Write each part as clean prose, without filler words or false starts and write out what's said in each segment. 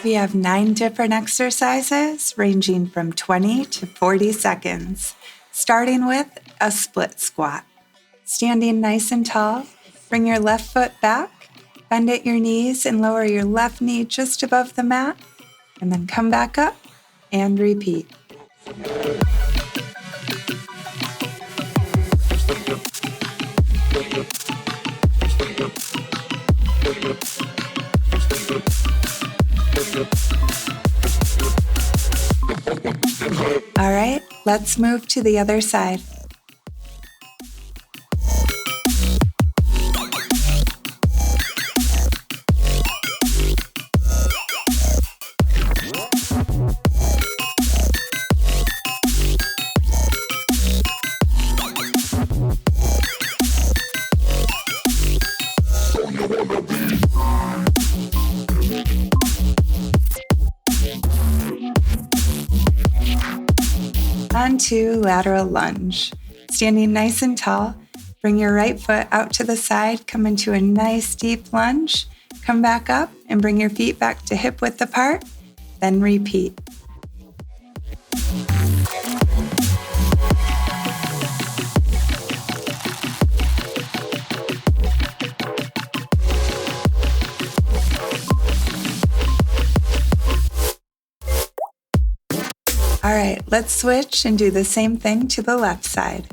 We have 9 different exercises ranging from 20 to 40 seconds, starting with a split squat. Standing nice and tall, bring your left foot back, bend at your knees and lower your left knee just above the mat, and then come back up and repeat. All right, let's move to the other side. On to lateral lunge. Standing nice and tall, bring your right foot out to the side, come into a nice deep lunge, come back up and bring your feet back to hip width apart, then repeat. All right, let's switch and do the same thing to the left side.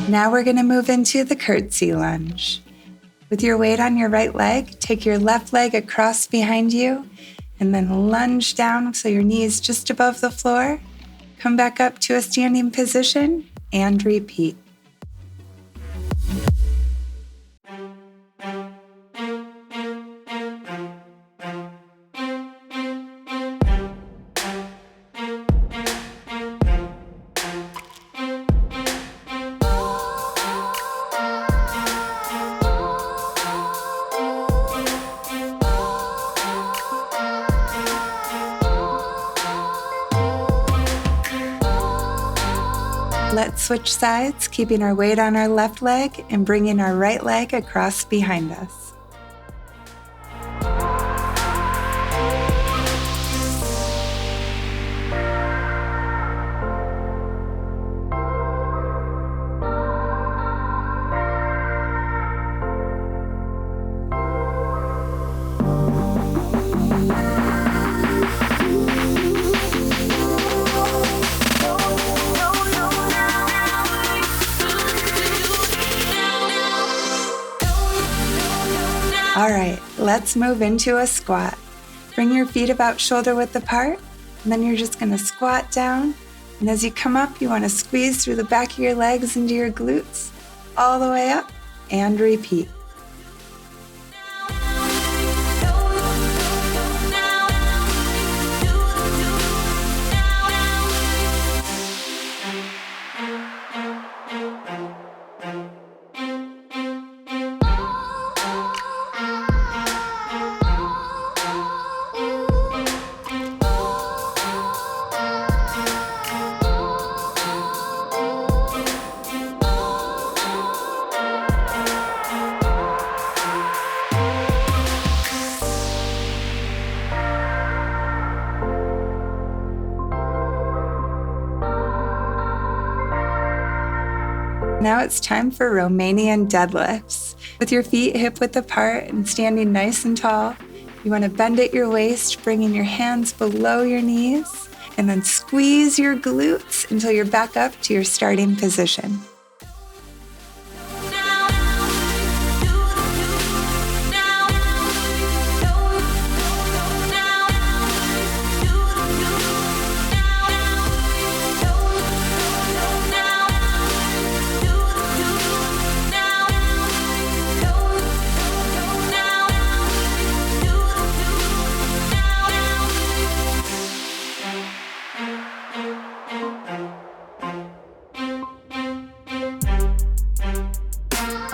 Now we're going to move into the Curtsy Lunge. With your weight on your right leg, take your left leg across behind you and then lunge down so your knee is just above the floor. Come back up to a standing position and repeat. Let's switch sides, keeping our weight on our left leg and bringing our right leg across behind us. All right, let's move into a squat. Bring your feet about shoulder width apart, and then you're just gonna squat down. And as you come up, you wanna squeeze through the back of your legs into your glutes, all the way up, and repeat. Now it's time for Romanian deadlifts. With your feet hip width apart and standing nice and tall, you want to bend at your waist, bringing your hands below your knees, and then squeeze your glutes until you're back up to your starting position.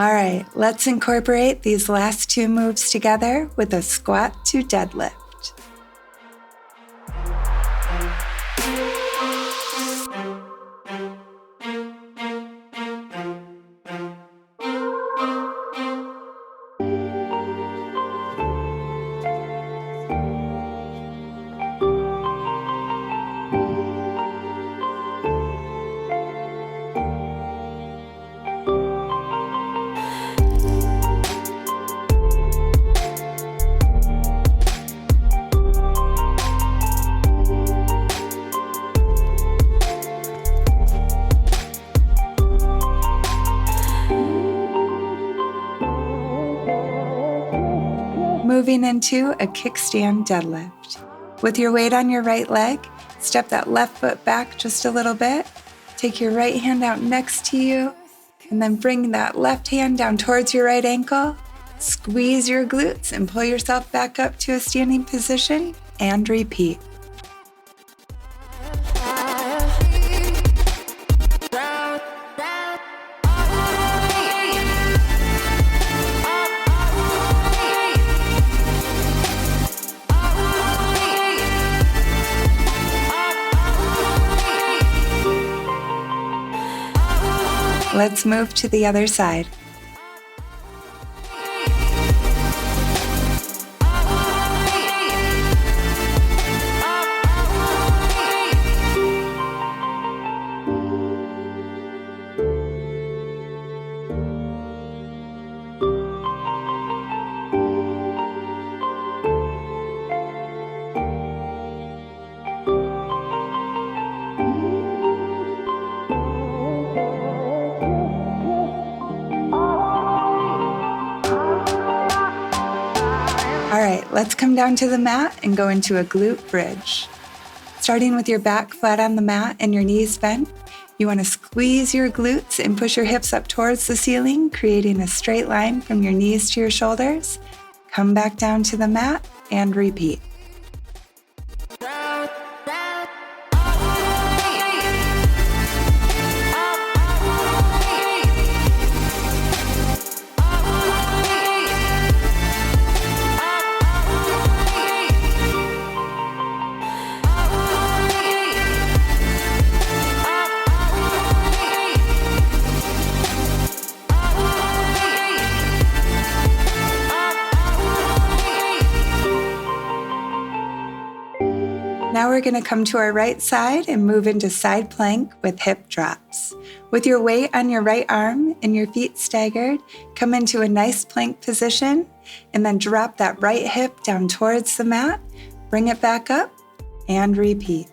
All right, let's incorporate these last two moves together with a squat to deadlift. Moving into a kickstand deadlift. With your weight on your right leg, step that left foot back just a little bit. Take your right hand out next to you, and then bring that left hand down towards your right ankle. Squeeze your glutes and pull yourself back up to a standing position, and repeat. Let's move to the other side. All right, let's come down to the mat and go into a glute bridge. Starting with your back flat on the mat and your knees bent, you want to squeeze your glutes and push your hips up towards the ceiling, creating a straight line from your knees to your shoulders. Come back down to the mat and repeat. Now we're going to come to our right side and move into side plank with hip drops. With your weight on your right arm and your feet staggered, come into a nice plank position and then drop that right hip down towards the mat, bring it back up, and repeat.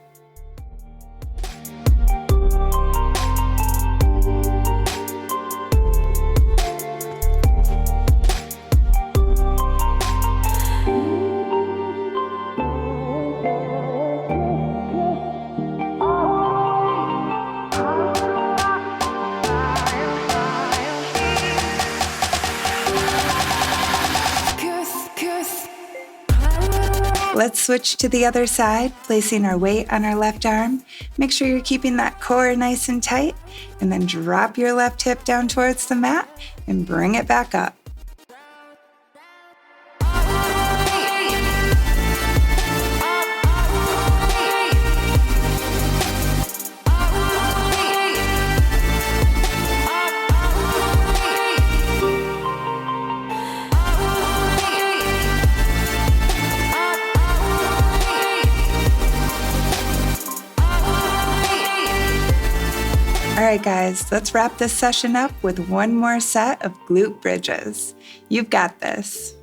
Let's switch to the other side, placing our weight on our left arm. Make sure you're keeping that core nice and tight, and then drop your left hip down towards the mat and bring it back up. All right, guys, let's wrap this session up with one more set of glute bridges. You've got this.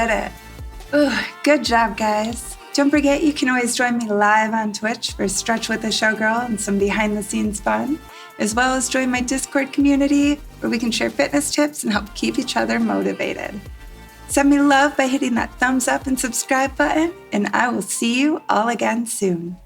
did it. Ooh, good job, guys. Don't forget you can always join me live on Twitch for Stretch with the Showgirl and some behind-the-scenes fun, as well as join my Discord community where we can share fitness tips and help keep each other motivated. Send me love by hitting that thumbs up and subscribe button, and I will see you all again soon.